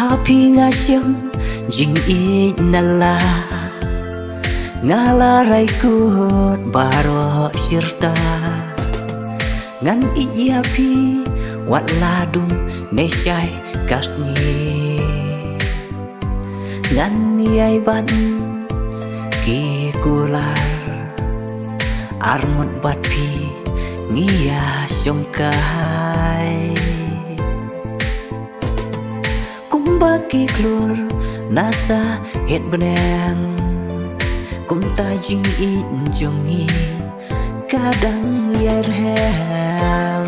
Happy nga siyang jing nala ngalaray kut baro sirta ngan iyapi waladum nesyai kasni ngan niyay ban ki kular armut bat pi ngiya syongkai kumbaki klur nasa het beneng kum tajing injongi kadang yerhem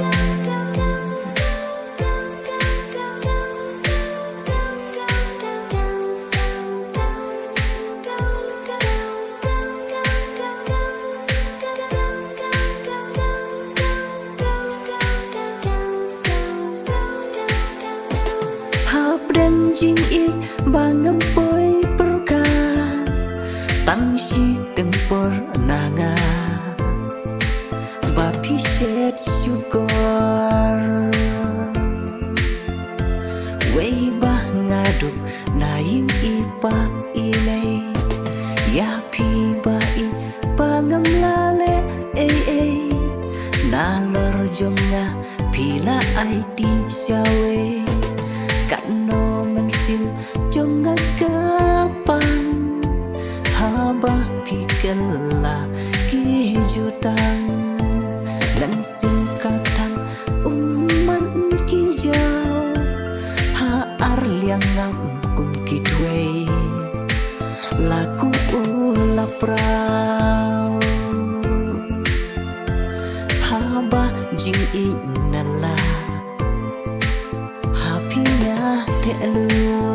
habren jing bangem boy perkan tang si tempor nanga bapi shed syukur wei bah ngaduk naing ipa inai ya pi bai pangam lale nalor jonga pila ID syawe kano mensim jonga kapang haba pikela ki jutang lan sim katang umman ki jau ha ar liang ngam kum ki dwe laku ula prau haba jing inala happy nya te lu